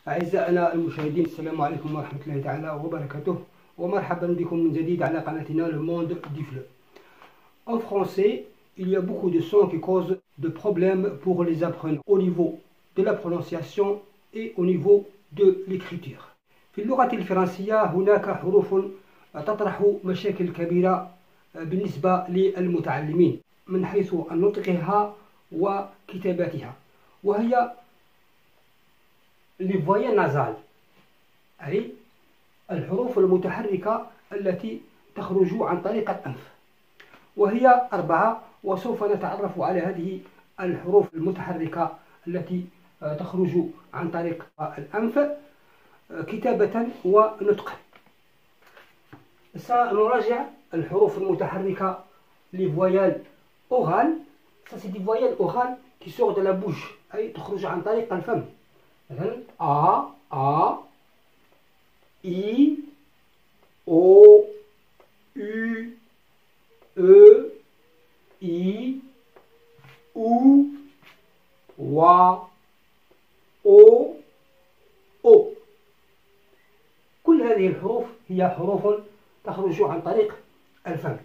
أعزائنا المشاهدين، السلام عليكم ورحمة الله تعالى وبركاته، ومرحبا بكم من جديد على قناتنا Le Monde du Fleu. En français, il y a beaucoup de sons qui causent de problèmes pour les apprenants au niveau de la prononciation et au niveau de l'écriture. في اللغة الفرنسية هناك حروف تطرح مشاكل كبيرة بالنسبة للمتعلمين من حيث نطقها وكتابتها، وهي les voyelles nasales، أي الحروف المتحركة التي تخرج عن طريق الأنف، وهي 4، وسوف نتعرف على هذه الحروف المتحركة التي تخرج عن طريق الأنف كتابة ونطقا. سنراجع الحروف المتحركة les voyelles orales. Ça c'est des voyelles orales qui sortent de la bouche، أي تخرج عن طريق الفم. مثلا A I O U E I U W O O. كل هذه الحروف هي حروف تخرج عن طريق الفم.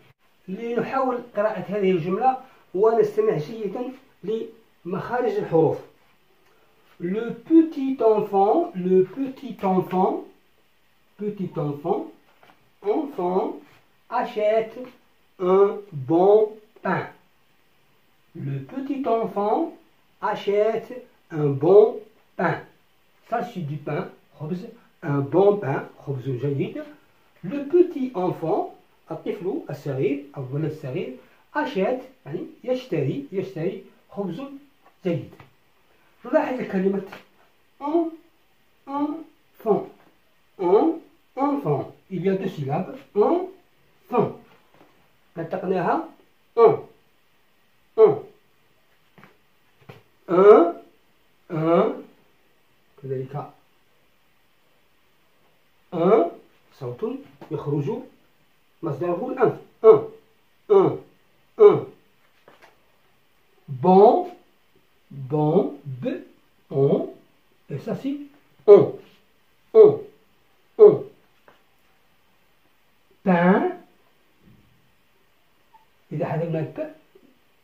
لنحاول قراءة هذه الجملة ونستمع جيدا لمخارج الحروف. Le petit enfant achète un bon pain. Le petit enfant achète un bon pain. Ça c'est du pain، خبز. Un bon pain، خبز جيد. Le petit enfant، الطفل الصغير أو الولد الصغير، achète يعني يشتري خبز جيد. نلاحظ كلمة enfant. Enfant. Il y a 2 syllabes. Enfant. نطقناها كذلك صوت يخرج مصدره الأنف. Bon, on, et ça c'est on. Pain، إذا حذفنا الب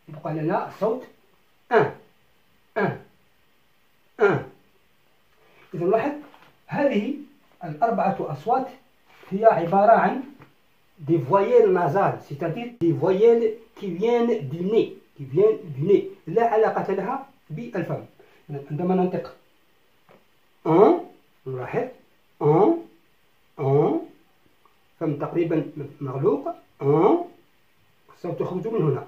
يبقى لنا صوت إذا نلاحظ هذه ال4 أصوات هي عبارة عن des voyelles nasales، c'est-à-dire des voyelles qui viennent du nez، لا علاقة لها بالفم. عندما ننطق نلاحظ فم تقريبا مغلوق، الصوت يخرج من هنا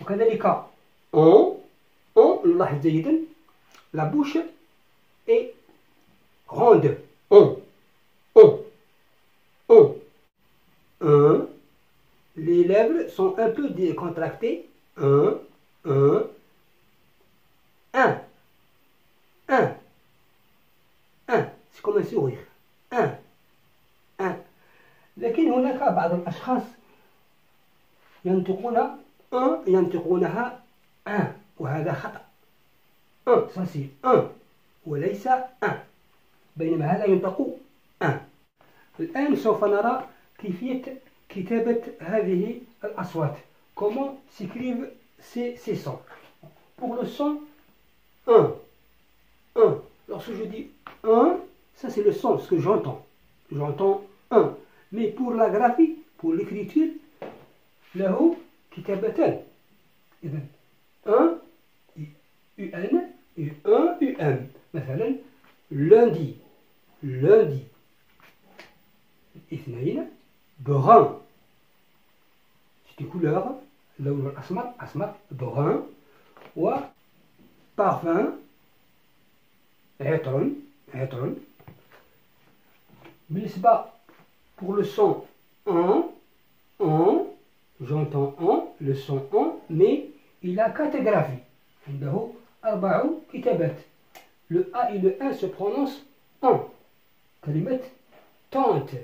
وكذلك نلاحظ جيدا la bouche est ronde. Les lèvres sont un peu décontractées. C'est comme un sourire. لكن هناك بعض الأشخاص ينطقونها وهذا خطأ. ça c'est وليس بينما هذا ينطق الآن سوف نرى كيفية كتابة هذه الأصوات. Comment s'écrivent ces sons. Pour le son lorsque je dis ça c'est le son, ce que j'entends. J'entends mais pour la graphie, pour l'écriture, له كتابتان. إذن UN et UM. مثلا lundi اثنين brun، c'est des couleurs. اللون الأسمر brun. و parfum عطر. بالنسبة pour le son j'entends le son mais il a 4 graphies. عنده 4 كتابات. Le A et le 1 se prononcent كلمة tante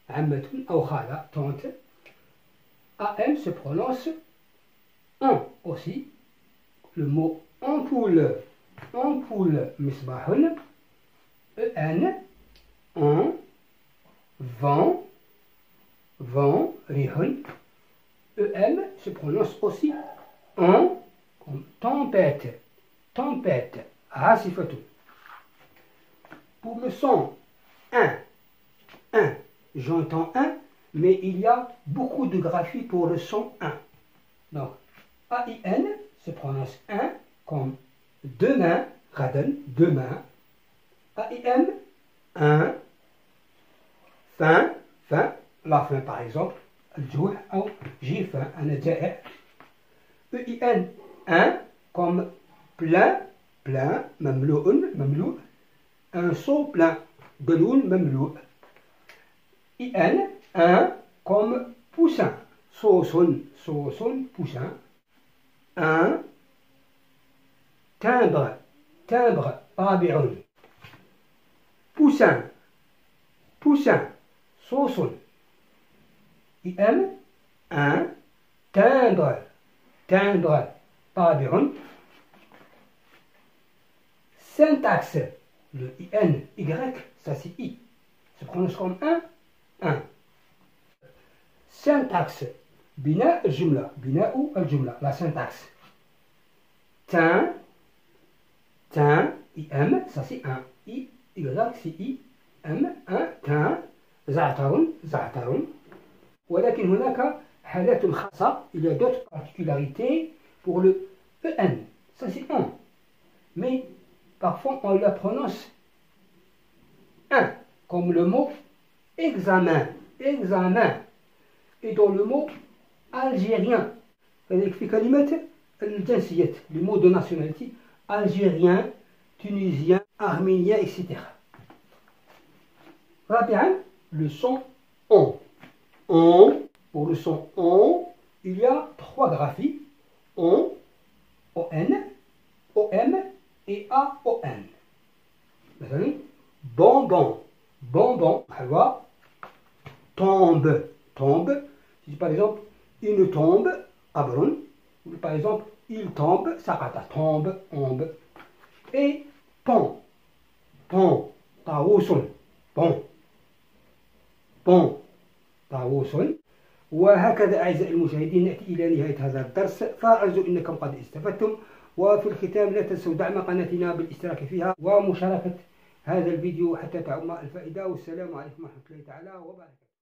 عمة أو خالة tante. AM se prononce aussi. Le mot ampoule ampoule misbahun, en, un, vent, vent, rihun, em se prononce aussi en, comme tempête, tempête, asifatu. Pour le son un, j'entends un, mais il y a beaucoup de graphie pour le son un. Donc, AIN se prononce un comme demain, غدا, demain. AIM, un, fin, fin, la fin par exemple, الجوع أو j'ai faim, أنا جائع. EIN, un comme plein, plein, مملوء, مملوء. Un seau plein, بلون مملوء. IN, un comme poussin, sauson, sauson, poussin. Un timbre, timbre, طابع. Poussin, poussin, sauson. IM, un timbre, timbre, طابع. Syntaxe, le IN, Y, ça c'est I, se prononce comme un. Syntaxe, بناء الجملة, بناء الجملة, la syntaxe. Tin, tin, IM, ça c'est un. I, Y, c'est I, M, un, tin. زعتر, زعتر. ولكن هناك حالات خاصة, il y a d'autres particularités pour le EN, ça c'est un. Mais parfois on la prononce un, comme le mot examen, examen. Et dans le mot algérien, في كلمة الجنسية, les mots de nationalité, algérien, tunisien, arménien, etc. رابعا, le son on. On, pour le son on, il y a trois graphies, on, ON, OM et AON. مثلا bonbon, bonbon, حلوى. Tombe, tombe. Si par exemple une tombe, abrun, ou par exemple il tombe, sakata, tombe, ombe. Et pont, pont, طاووس, pont, pont, طاووس. وهكذا أعزائي المشاهدين نأتي إلى نهاية هذا الدرس، فأرجو أنكم قد استفدتم. وفي الختام لا تنسوا دعم قناتنا بالاشتراك فيها ومشاركة هذا الفيديو حتى تعم الفائدة. والسلام عليكم ورحمة الله تعالى وبركاته.